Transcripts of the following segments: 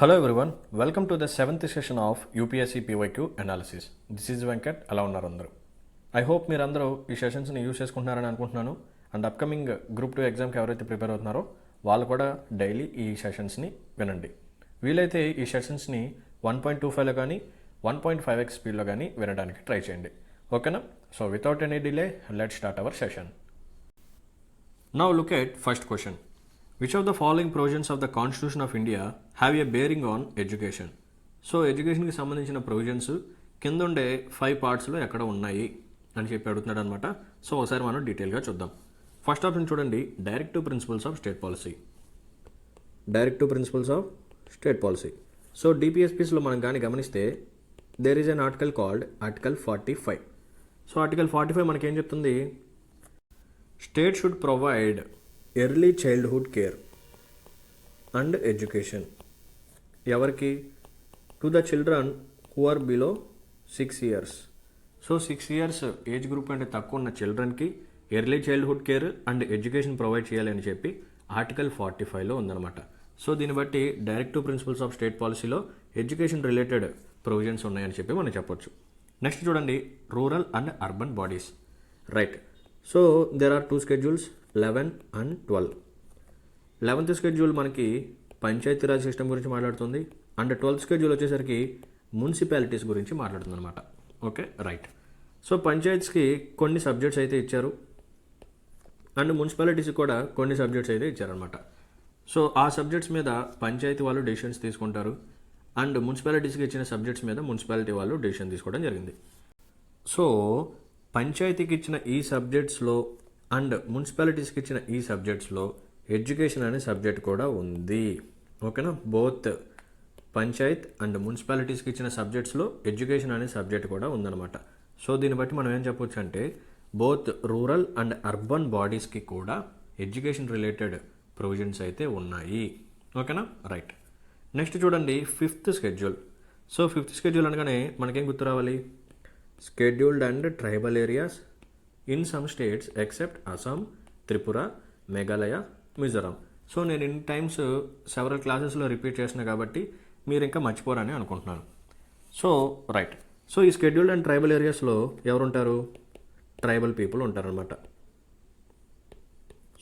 Hello everyone, welcome to the 7th session of UPSC PYQ analysis. This is Venkat. ఎలా ఉన్నారు అందరూ? I hope మీరు అందరూ ఈ సెషన్స్ని యూస్ చేసుకుంటున్నారని అనుకుంటున్నాను. అండ్ అప్కమింగ్ గ్రూప్ 2 ఎగ్జామ్కి ఎవరైతే ప్రిపేర్ అవుతున్నారో వాళ్ళు కూడా డైలీ ఈ సెషన్స్ని వినండి. వీలైతే ఈ సెషన్స్ని 1.25లో కానీ 1.5x స్పీడ్లో కానీ వినడానికి ట్రై చేయండి. ఓకేనా? So without any delay let's start our session. Now look at first question. Which of the following provisions of the Constitution of India have a bearing on education? So ఎడ్యుకేషన్కి సంబంధించిన provisions కింద ఉండే 5 పార్ట్స్లో ఎక్కడ ఉన్నాయి అని చెప్పి అడుగుతున్నాడు అనమాట. సో ఒకసారి మనం డీటెయిల్గా చూద్దాం. ఫస్ట్ ఆప్షన్ చూడండి, directive principles of state policy. Directive principles of state policy. So డిపిఎస్పీస్లో మనం కానీ గమనిస్తే there is an article called article 45. So article 45 మనకేం చెప్తుంది? State should provide early childhood care and education. ఎవరికి? To the children who are below 6 years. So 6 years age group అంటే తక్కువ ఉన్న చిల్డ్రన్కి early childhood care and education provide చేయాలి అని చెప్పి ఆర్టికల్ 45లో ఉందన్నమాట. సో దీన్ని బట్టి డైరెక్టివ్ ప్రిన్సిపల్స్ ఆఫ్ స్టేట్ పాలసీలో ఎడ్యుకేషన్ రిలేటెడ్ ప్రొవిజన్స్ ఉన్నాయని చెప్పి మనం చెప్పొచ్చు. నెక్స్ట్ చూడండి, rural and urban bodies. Right. So there are 2 schedules, 11 and 12. 11th schedule మనకి పంచాయతీరాజ్ సిస్టమ్ గురించి మాట్లాడుతుంది అండ్ 12th schedule వచ్చేసరికి మున్సిపాలిటీస్ గురించి మాట్లాడుతుంది అనమాట. Okay, right. సో పంచాయత్స్కి కొన్ని సబ్జెక్ట్స్ అయితే ఇచ్చారు అండ్ మున్సిపాలిటీస్కి కూడా కొన్ని సబ్జెక్ట్స్ అయితే ఇచ్చారనమాట. సో ఆ సబ్జెక్ట్స్ మీద పంచాయతీ వాళ్ళు డెసిషన్స్ తీసుకుంటారు అండ్ మున్సిపాలిటీస్కి ఇచ్చిన సబ్జెక్ట్స్ మీద మున్సిపాలిటీ వాళ్ళు డెసిషన్ తీసుకోవడం జరిగింది. సో పంచాయతీకి ఇచ్చిన ఈ సబ్జెక్ట్స్లో అండ్ మున్సిపాలిటీస్కి ఇచ్చిన ఈ సబ్జెక్ట్స్లో ఎడ్యుకేషన్ అనే సబ్జెక్ట్ కూడా ఉంది. ఓకేనా? బోత్ పంచాయత్ అండ్ మున్సిపాలిటీస్కి ఇచ్చిన సబ్జెక్ట్స్లో ఎడ్యుకేషన్ అనే సబ్జెక్ట్ కూడా ఉందన్నమాట. సో దీన్ని బట్టి మనం ఏం చెప్పొచ్చు అంటే బోత్ రూరల్ అండ్ అర్బన్ బాడీస్కి కూడా ఎడ్యుకేషన్ రిలేటెడ్ ప్రొవిజన్స్ అయితే ఉన్నాయి. ఓకేనా? రైట్. నెక్స్ట్ చూడండి, 5th schedule. So 5th schedule అనగానే మనకేం గుర్తు రావాలి? Scheduled and tribal areas in some states except Assam, Tripura, Meghalaya, Mizoram. So నేను ఇన్ టైమ్స్ సెవరల్ క్లాసెస్లో రిపీట్ చేసిన కాబట్టి మీరు ఇంకా మర్చిపోరని అనుకుంటున్నాను. So right. సో ఈ స్కెడ్యూల్డ్ అండ్ ట్రైబల్ ఏరియాస్లో ఎవరుంటారు? ట్రైబల్ పీపుల్ ఉంటారనమాట.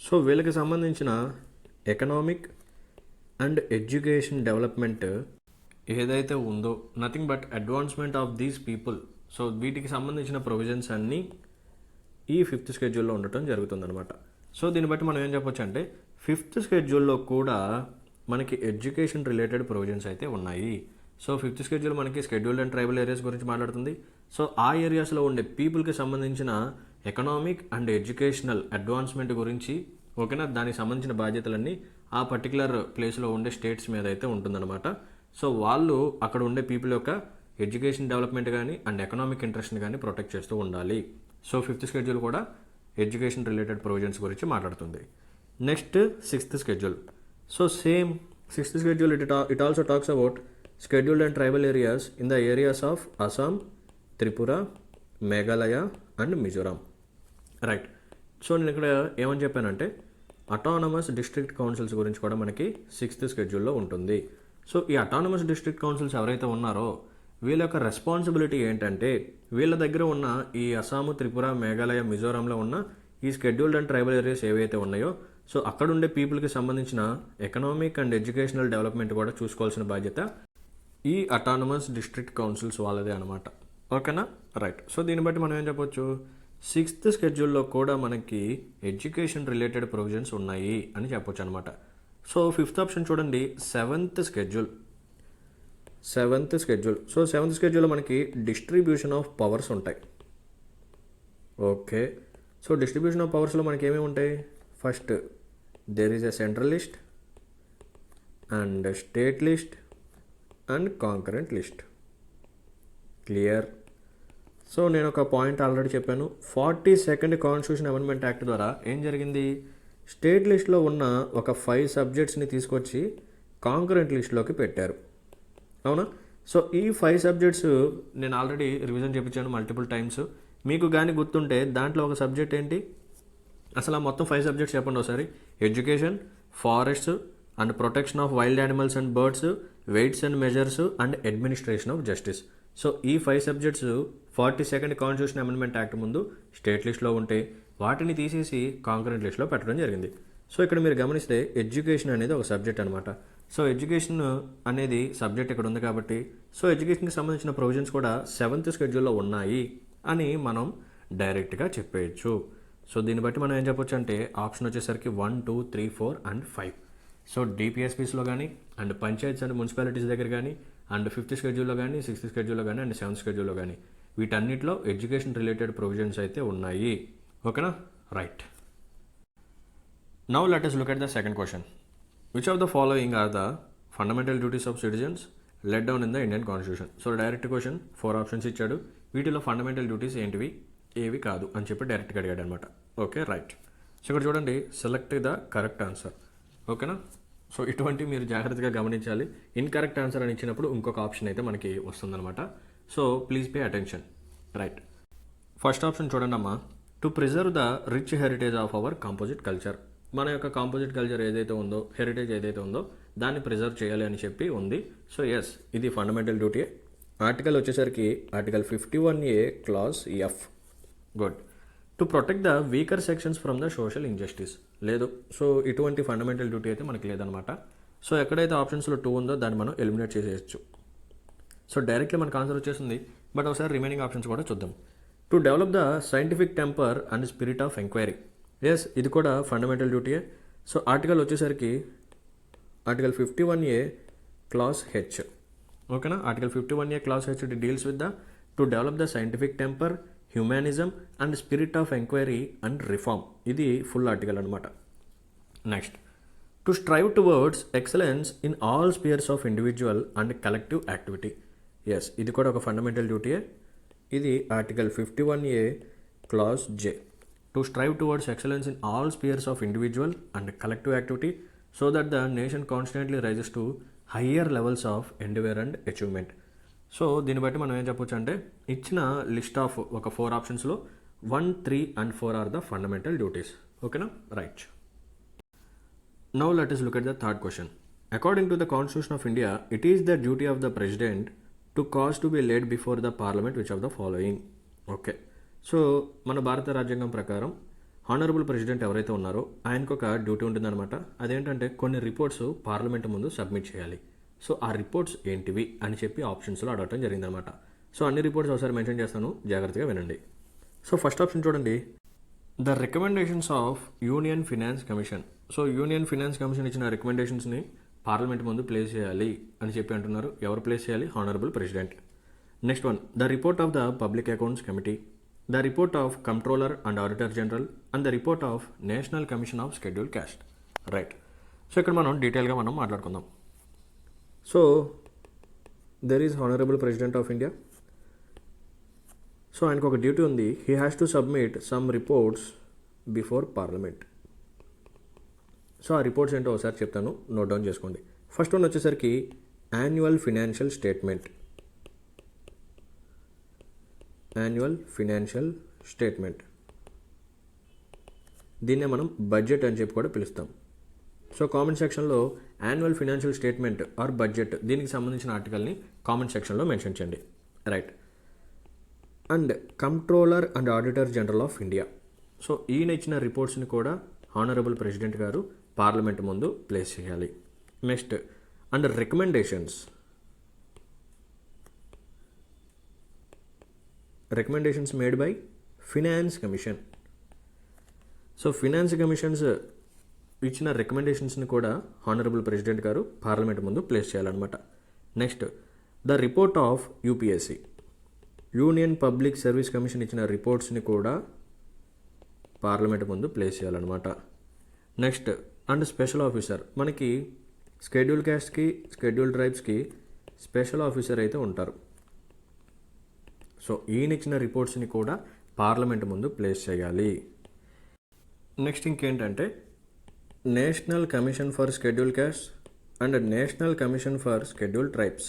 సో వీళ్ళకి సంబంధించిన ఎకనామిక్ అండ్ ఎడ్యుకేషన్ డెవలప్మెంట్ ఏదైతే ఉందో nothing but advancement of these people. So వీటికి సంబంధించిన ప్రొవిజన్స్ అన్నీ ఈ 5th schedule ఉండటం జరుగుతుందన్నమాట. సో దీన్ని బట్టి మనం ఏం చెప్పొచ్చు అంటే 5th schedule కూడా మనకి ఎడ్యుకేషన్ రిలేటెడ్ ప్రొవిజన్స్ అయితే ఉన్నాయి. సో 5th schedule మనకి స్కెడ్యూల్డ్ అండ్ ట్రైబల్ ఏరియాస్ గురించి మాట్లాడుతుంది. సో ఆ ఏరియాస్లో ఉండే పీపుల్కి సంబంధించిన ఎకనామిక్ అండ్ ఎడ్యుకేషనల్ అడ్వాన్స్మెంట్ గురించి, ఓకేనా, దానికి సంబంధించిన బాధ్యతలన్నీ ఆ పర్టికులర్ ప్లేస్లో ఉండే స్టేట్స్ మీద అయితే ఉంటుందన్నమాట. సో వాళ్ళు అక్కడ ఉండే పీపుల్ యొక్క ఎడ్యుకేషన్ డెవలప్మెంట్ కానీ అండ్ ఎకనామిక్ ఇంట్రెస్ట్ని కానీ ప్రొటెక్ట్ చేస్తూ ఉండాలి. సో 5th schedule కూడా ఎడ్యుకేషన్ రిలేటెడ్ ప్రొవిజన్స్ గురించి మాట్లాడుతుంది. Next 6th schedule. So same 6th schedule it also talks about scheduled and tribal areas in the areas of Assam, Tripura, Meghalaya and Mizoram. Right. So నేను ఇక్కడ ఏమని చెప్పానంటే అటానమస్ డిస్ట్రిక్ట్ కౌన్సిల్స్ గురించి కూడా మనకి 6th schedule ఉంటుంది. సో ఈ అటానమస్ డిస్ట్రిక్ట్ కౌన్సిల్స్ ఎవరైతే ఉన్నారో వీళ్ళ యొక్క రెస్పాన్సిబిలిటీ ఏంటంటే వీళ్ళ దగ్గర ఉన్న ఈ అస్సాము, త్రిపుర, మేఘాలయ, మిజోరాంలో ఉన్న ఈ స్కెడ్యూల్డ్ అండ్ ట్రైబల్ ఏరియాస్ ఏవైతే ఉన్నాయో సో అక్కడ ఉండే పీపుల్కి సంబంధించిన ఎకనామిక్ అండ్ ఎడ్యుకేషనల్ డెవలప్మెంట్ కూడా చూసుకోవాల్సిన బాధ్యత ఈ అటానమస్ డిస్ట్రిక్ట్ కౌన్సిల్స్ వాళ్ళదే అనమాట. ఓకేనా? రైట్. సో దీన్ని బట్టి మనం ఏం చెప్పొచ్చు? 6th schedule కూడా మనకి ఎడ్యుకేషన్ రిలేటెడ్ ప్రొవిజన్స్ ఉన్నాయి అని చెప్పొచ్చు అనమాట. సో 5th ఆప్షన్ చూడండి, 7th schedule. 7th schedule. సో 7th schedule మనకి డిస్ట్రిబ్యూషన్ ఆఫ్ పవర్స్ ఉంటాయి. ఓకే. సో డిస్ట్రిబ్యూషన్ ఆఫ్ పవర్స్లో మనకి ఏమేమి ఉంటాయి? First there is a central list and state list and concurrent list. Clear? So నేను ఒక పాయింట్ ఆల్రెడీ చెప్పాను. 42nd కాన్స్టిట్యూషన్ అమెండ్మెంట్ యాక్ట్ ద్వారా ఏం జరిగింది? స్టేట్ లిస్ట్లో ఉన్న ఒక 5 సబ్జెక్ట్స్ని తీసుకొచ్చి కాంకరెంట్ లిస్ట్లోకి పెట్టారు. అవునా? సో ఈ 5 సబ్జెక్ట్స్ నేను ఆల్రెడీ రివిజన్ చేయించాను మల్టిపుల్ టైమ్స్. మీకు కానీ గుర్తుంటే దాంట్లో ఒక సబ్జెక్ట్ ఏంటి? అసలు ఆ మొత్తం 5 సబ్జెక్ట్స్ చెప్పండి ఒకసారి. Education, forests and protection of wild animals and birds weights and measures and administration of justice. So ఈ 5 subjects 42nd constitution amendment act ముందు స్టేట్ లిస్ట్లో ఉంటే వాటిని తీసేసి కాంకరెంట్ లిస్ట్లో పెట్టడం జరిగింది. సో ఇక్కడ మీరు గమనిస్తే ఎడ్యుకేషన్ అనేది ఒక సబ్జెక్ట్ అనమాట. సో ఎడ్యుకేషన్ అనేది సబ్జెక్ట్ ఇక్కడ ఉంది కాబట్టి సో ఎడ్యుకేషన్కి సంబంధించిన ప్రొవిజన్స్ కూడా 7th షెడ్యూల్లో ఉన్నాయి అని మనం డైరెక్ట్గా చెప్పేయచ్చు. సో దీన్ని బట్టి మనం ఏం చెప్పొచ్చు అంటే ఆప్షన్ వచ్చేసరికి 1, 2, 3, 4 అండ్ 5. సో డిపిఎస్పీస్లో కానీ అండ్ పంచాయత్స్ అండ్ మున్సిపాలిటీస్ దగ్గర కానీ అండ్ 5th షెడ్యూల్లో కానీ 6th షెడ్యూల్లో కానీ అండ్ 7th షెడ్యూల్లో కానీ వీటన్నిటిలో ఎడ్యుకేషన్ రిలేటెడ్ ప్రొవిజన్స్ అయితే ఉన్నాయి. ఓకేనా, right. Now let us look at the second question. Which of the following are the fundamental duties of citizens laid down in the Indian Constitution? So direct question 4 options ఇచ్చాడు. వీటిలో fundamental duties ఏంటివి, ఏవి కాదు అని చెప్పి డైరెక్ట్గా అడిగాడు అనమాట. Okay, right. సో ఇక్కడ చూడండి, సెలెక్ట్ ద కరెక్ట్ ఆన్సర్. ఓకేనా, సో ఇటువంటి మీరు జాగ్రత్తగా గమనించాలి. ఇన్కరెక్ట్ ఆన్సర్ అని ఇచ్చినప్పుడు ఇంకొక ఆప్షన్ అయితే మనకి వస్తుందన్నమాట. So please pay attention. Right, first option చూడండి అమ్మా. To preserve the rich heritage of our composite culture. మన యొక్క కాంపోజిట్ కల్చర్ ఏదైతే ఉందో, హెరిటేజ్ ఏదైతే ఉందో దాన్ని ప్రిజర్వ్ చేయాలి అని చెప్పి ఉంది. సో ఎస్, ఇది ఫండమెంటల్ డ్యూటీ. ఆర్టికల్ వచ్చేసరికి article 51A class F. Good. To protect the weaker sections from the social injustice. లేదు, సో ఇటువంటి ఫండమెంటల్ డ్యూటీ అయితే మనకి లేదనమాట. సో ఎక్కడైతే ఆప్షన్స్లో 2 ఉందో దాన్ని మనం ఎలిమినేట్ చేసేయచ్చు. సో డైరెక్ట్లీ మనకు ఆన్సర్ వచ్చేసింది. బట్ ఒకసారి రిమైనింగ్ ఆప్షన్స్ కూడా చూద్దాం. To develop the scientific temper and spirit of enquiry. Yes, ఇది కూడా ఫండమెంటల్ డ్యూటీయే. సో ఆర్టికల్ వచ్చేసరికి ఆర్టికల్ 51A క్లాస్ H. ఓకేనా, article 51A clause H deals with the to develop the scientific temper, humanism and spirit of enquiry and reform. ఇది full article అనమాట. Next, to strive towards excellence in all spheres of individual and collective activity. Yes, ఇది కూడా ఒక fundamental డ్యూటీయే. ఇది article 51A clause J. To strive towards excellence in all spheres of individual and collective activity so that the nation constantly rises to higher levels of endeavour and achievement. So దీన్ని బట్టి మనం ఏం చెప్పొచ్చు అంటే ఇచ్చిన list of ఒక 4 ఆప్షన్స్లో 1, 3 and 4 are the fundamental duties. ఓకేనా, right. Now let us look at the third question. According to the Constitution of India, it is the duty of the President to cause to be laid before the Parliament which of the following. Okay, so మన భారత రాజ్యాంగం ప్రకారం honourable president ఎవరైతే ఉన్నారో ఆయనకు ఒక duty ఉంటుందన్నమాట. అదేంటంటే కొన్ని రిపోర్ట్స్ పార్లమెంట్ ముందు సబ్మిట్ చేయాలి. సో ఆ రిపోర్ట్స్ ఏంటివి అని చెప్పి ఆప్షన్స్లో అడగటం జరిగిందనమాట. సో అన్ని రిపోర్ట్స్ ఒకసారి మెన్షన్ చేస్తాను, జాగ్రత్తగా వినండి. సో ఫస్ట్ ఆప్షన్ చూడండి, the recommendations of union finance commission. So union finance commission ఇచ్చిన రికమెండేషన్స్ని పార్లమెంట్ ముందు ప్లేస్ చేయాలి అని చెప్పి అంటున్నారు. ఎవరు ప్లేస్ చేయాలి? Honourable president. Next one, the report of the public accounts committee, the report of controller and auditor general and the report of national commission of schedule caste. Right. So ఇక్కడ మనం డీటెయిల్గా మనం మాట్లాడుకుందాం. So there is honourable president of India. So ఆయనకు ఒక duty ఉంది. He has to submit some reports before parliament. So ఆ reports ఏంటో ఒకసారి చెప్తాను, నోట్ డౌన్ చేసుకోండి. ఫస్ట్ వన్ వచ్చేసరికి annual financial statement. Annual financial statement, దీన్నే మనం బడ్జెట్ అని చెప్పి కూడా పిలుస్తాం. సో కామెంట్ సెక్షన్లో annual financial statement or budget దీనికి సంబంధించిన ఆర్టికల్ని కామెంట్ సెక్షన్లో మెన్షన్ చేయండి. Right. And controller and auditor general of India. So ఈయన ఇచ్చిన రిపోర్ట్స్ని కూడా హానరబుల్ ప్రెసిడెంట్ గారు పార్లమెంట్ ముందు ప్లేస్ చేయాలి. Next, and recommendations made by finance commission. So finance commissions ఇచ్చిన రికమెండేషన్స్ని కూడా హానరబుల్ ప్రెసిడెంట్ గారు పార్లమెంట్ ముందు ప్లేస్ చేయాలన్నమాట. Next, the report of UPSC, union public service commission ఇచ్చిన రిపోర్ట్స్ని కూడా పార్లమెంట్ ముందు ప్లేస్ చేయాలన్నమాట. నెక్స్ట్, అండ్ స్పెషల్ ఆఫీసర్, మనకి షెడ్యూల్ క్యాస్ట్కి షెడ్యూల్ ట్రైబ్స్కి స్పెషల్ ఆఫీసర్ అయితే ఉంటారు. సో ఈయన ఇచ్చిన రిపోర్ట్స్ని కూడా పార్లమెంట్ ముందు ప్లేస్ చేయాలి. నెక్స్ట్ ఇంకేంటంటే national commission for schedule caste and national commission for schedule tribes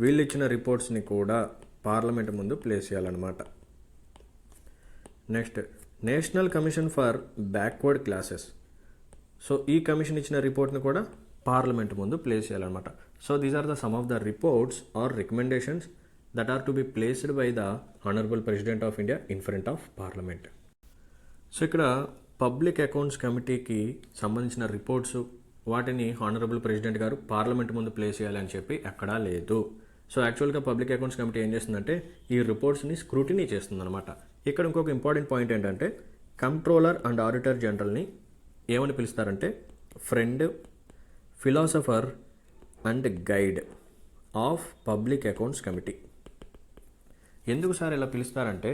వీళ్ళు ఇచ్చిన రిపోర్ట్స్ని కూడా పార్లమెంట్ ముందు ప్లేస్ చేయాలన్నమాట. Next, national commission for backward classes. So ఈ కమిషన్ ఇచ్చిన రిపోర్ట్ని కూడా పార్లమెంట్ ముందు ప్లేస్ చేయాలన్నమాట. So these are the some of the reports or recommendations that are to be placed by the honourable president of India in front of parliament. So ఇక్కడ public accounts కమిటీకి సంబంధించిన reports వాటిని honourable president గారు parliament ముందు place చేయాలని చెప్పి ఎక్కడా లేదు. సో యాక్చువల్గా పబ్లిక్ అకౌంట్స్ కమిటీ ఏం చేస్తుందంటే ఈ రిపోర్ట్స్ని స్క్రూటినీ చేస్తుందన్నమాట. ఇక్కడ ఇంకొక ఇంపార్టెంట్ పాయింట్ ఏంటంటే కంట్రోలర్ అండ్ ఆడిటర్ జనరల్ని ఏమని పిలుస్తారంటే friend, philosopher and guide of public accounts committee. ఎందుకు సార్ ఇలా పిలుస్తారంటే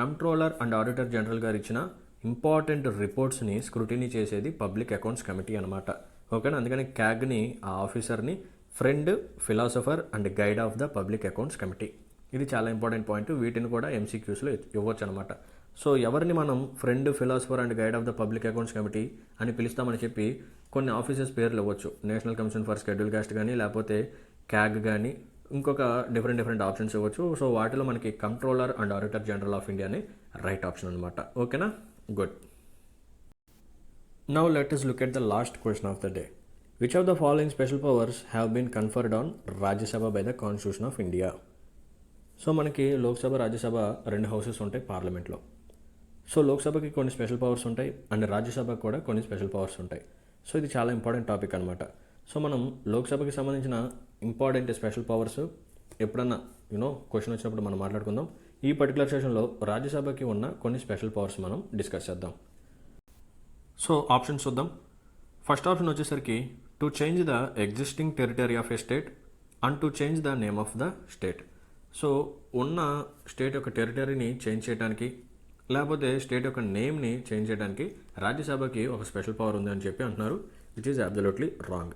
కంట్రోలర్ అండ్ ఆడిటర్ జనరల్ గారు ఇచ్చిన ఇంపార్టెంట్ రిపోర్ట్స్ని స్క్రూటినీ చేసేది పబ్లిక్ అకౌంట్స్ కమిటీ అనమాట. ఓకేనా, అందుకని క్యాగ్ని ఆ ఆఫీసర్ని friend, philosopher and guide of the public accounts committee. ఇది చాలా ఇంపార్టెంట్ పాయింట్, వీటిని కూడా ఎంసీక్యూస్లో ఇవ్వచ్చు అనమాట. సో ఎవరిని మనం friend, philosopher and guide of the public accounts committee అని పిలుస్తామని చెప్పి కొన్ని ఆఫీసర్స్ పేర్లు ఇవ్వచ్చు. National commission for schedule caste కానీ లేకపోతే క్యాగ్ కానీ ఇంకొక డిఫరెంట్ ఆప్షన్స్ ఇవ్వచ్చు. సో వాటిలో మనకి controller and auditor general of ఇండియాని రైట్ ఆప్షన్ అనమాట. ఓకేనా, good. Now let us look at the last question of the day. Which of the following special powers have been conferred on Rajya Sabha by the Constitution of India? So మనకి లోక్సభ, రాజ్యసభ రెండు houses ఉంటాయి పార్లమెంట్లో. So లోక్సభకి కొన్ని special powers ఉంటాయి and రాజ్యసభకు కూడా కొన్ని special powers ఉంటాయి. సో ఇది చాలా ఇంపార్టెంట్ టాపిక్ అనమాట. సో మనం లోక్సభకి సంబంధించిన ఇంపార్టెంట్ స్పెషల్ పవర్స్ ఎప్పుడన్నా క్వశ్చన్ వచ్చినప్పుడు మనం మాట్లాడుకుందాం. ఈ పర్టికులర్ సెషన్లో రాజ్యసభకి ఉన్న కొన్ని స్పెషల్ పవర్స్ మనం డిస్కస్ చేద్దాం. సో ఆప్షన్స్ చూద్దాం. ఫస్ట్ ఆప్షన్ వచ్చేసరికి to change the existing territory of a state and to change the name of the state. So ఉన్న స్టేట్ యొక్క టెరిటరీని చేంజ్ చేయడానికి లేకపోతే స్టేట్ యొక్క నేమ్ని చేంజ్ చేయడానికి రాజ్యసభకి ఒక స్పెషల్ పవర్ ఉంది అని చెప్పి అంటున్నారు, which is absolutely wrong.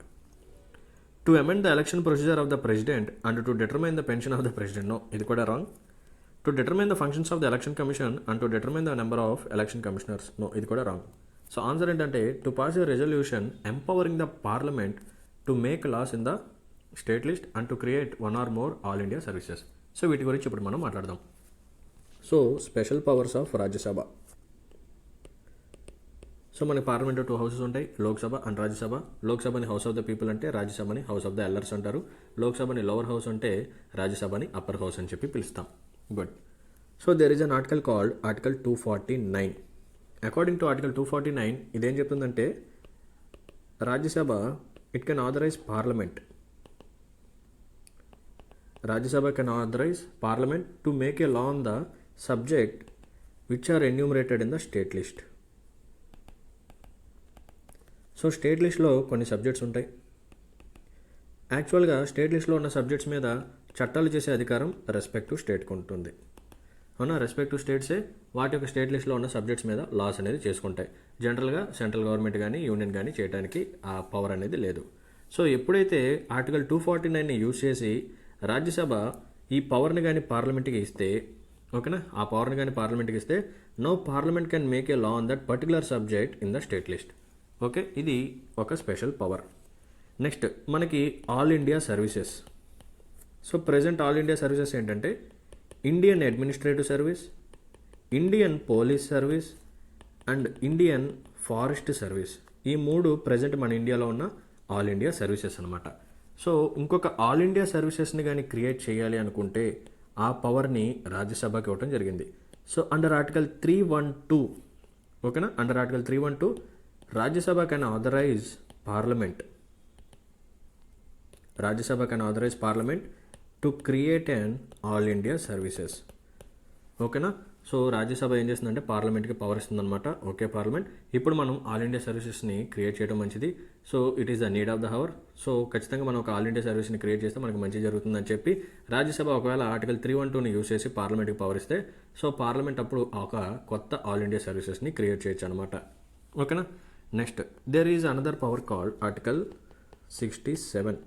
To amend the election procedure of the president and to determine the pension of the president, no, ఇది కూడా wrong. To determine the functions of the election commission and to determine the number of election commissioners, no, ఇది కూడా wrong. So answer ఏంటంటే to pass a resolution empowering the parliament to make laws in the state list and to create one are more all India services. So వీటి గురించి ఇప్పుడు మనం మాట్లాడదాం. So special powers of Rajya Sabha. So మనకి పార్లమెంట్లో 2 houses ఉంటాయి, Lok Sabha and Rajya Sabha. లోక్సభని house of the people అంటే రాజ్యసభని హౌస్ ఆఫ్ ద ఎల్లర్స్ అంటారు. లోక్సభని లోవర్ హౌస్ అంటే రాజ్యసభని అప్పర్ హౌస్ అని చెప్పి పిలుస్తాం. Good. So there is an article called article 249. According to article 249 ఇదేం చెప్తుందంటే Rajya Sabha it can authorise parliament. Rajya Sabha can authorise parliament to make a law on the subject which are enumerated in the state list. So state లిస్ట్లో కొన్ని subjects ఉంటాయి. యాక్చువల్గా state లిస్ట్లో ఉన్న subjects మీద చట్టాలు చేసే అధికారం రెస్పెక్టివ్ స్టేట్కి ఉంటుంది. అవునా, రెస్పెక్టివ్ స్టేట్సే వాటి యొక్క స్టేట్ లిస్ట్లో ఉన్న సబ్జెక్ట్స్ మీద లాస్ అనేది చేసుకుంటాయి. జనరల్గా సెంట్రల్ గవర్నమెంట్ కానీ యూనియన్ కానీ చేయడానికి ఆ పవర్ అనేది లేదు. సో ఎప్పుడైతే ఆర్టికల్ 249ని యూజ్ చేసి రాజ్యసభ ఈ పవర్ని కానీ పార్లమెంట్కి ఇస్తే, ఓకేనా, ఆ పవర్ని కానీ పార్లమెంట్కి ఇస్తే no parliament can make a law on that particular subject in the state list. Okay, ఇది ఒక స్పెషల్ పవర్. నెక్స్ట్ మనకి all India services. So present all India services ఏంటంటే Indian administrative service, Indian police service and Indian forest service. ఈ 3 present మన ఇండియాలో ఉన్న all India services అనమాట. So ఇంకొక ఆల్ ఇండియా సర్వీసెస్ని కానీ క్రియేట్ చేయాలి అనుకుంటే ఆ పవర్ని రాజ్యసభకి ఇవ్వడం జరిగింది. సో అండర్ ఆర్టికల్ 312, ఓకేనా, under article 312 Rajya Sabha can authorise parliament. Rajya Sabha can authorise parliament to create and all India services. ఓకేనా, సో రాజ్యసభ ఏం చేస్తుందంటే పార్లమెంట్కి పవర్ ఇస్తుందన్నమాట. ఓకే, పార్లమెంట్ ఇప్పుడు మనం ఆల్ ఇండియా సర్వీసెస్ని క్రియేట్ చేయడం మంచిది. So it is the need of the hour. So ఖచ్చితంగా మనం ఒక ఆల్ ఇండియా సర్వీస్ని క్రియేట్ చేస్తే మనకు మంచి జరుగుతుందని చెప్పి రాజ్యసభ ఒకవేళ ఆర్టికల్ 312ని యూజ్ చేసి పార్లమెంట్కి పవర్ ఇస్తే సో పార్లమెంట్ అప్పుడు ఒక కొత్త ఆల్ ఇండియా సర్వీసెస్ని క్రియేట్ చేయొచ్చు అనమాట. ఓకేనా. Next there is another power called article 67.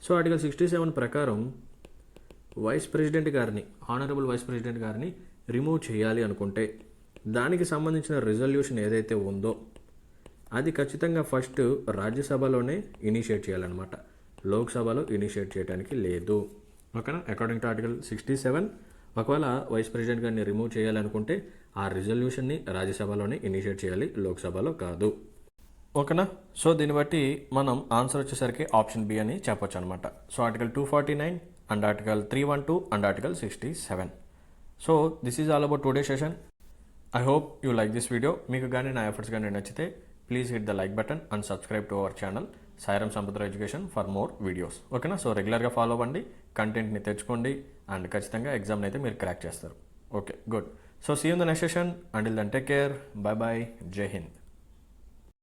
So article 67 ప్రకారం వైస్ ప్రెసిడెంట్ గారిని, ఆనరబుల్ వైస్ ప్రెసిడెంట్ గారిని రిమూవ్ చేయాలి అనుకుంటే దానికి సంబంధించిన రిజల్యూషన్ ఏదైతే ఉందో అది ఖచ్చితంగా ఫస్ట్ రాజ్యసభలోనే ఇనిషియేట్ చేయాలన్నమాట, లోక్సభలో ఇనిషియేట్ చేయడానికి లేదు. ఓకేనా. అకార్డింగ్ టు ఆర్టికల్ 67 ఒకవేళ వైస్ ప్రెసిడెంట్ గారిని రిమూవ్ చేయాలనుకుంటే ఆ రిజల్యూషన్ని రాజ్యసభలోనే ఇనిషియేట్ చేయాలి, లోక్సభలో కాదు. ఓకేనా. సో దీన్ని బట్టి మనం ఆన్సర్ వచ్చేసరికి ఆప్షన్ బి అని చెప్పొచ్చు అనమాట. So article 249 and article 312 and article 67. So this is all about today session. I hope you like this video. మీకు కానీ నా ఎఫర్ట్స్ కానీ నచ్చితే please hit the like button and subscribe to our channel Sairam Sampath Rao education for more videos. ఓకేనా. So రెగ్యులర్గా follow అవ్వండి, కంటెంట్ని తెచ్చుకోండి అండ్ ఖచ్చితంగా ఎగ్జామ్ని అయితే మీరు క్రాక్ చేస్తారు. Okay, good. So see you in the next session. Until then take care. Bye bye. Jai Hind.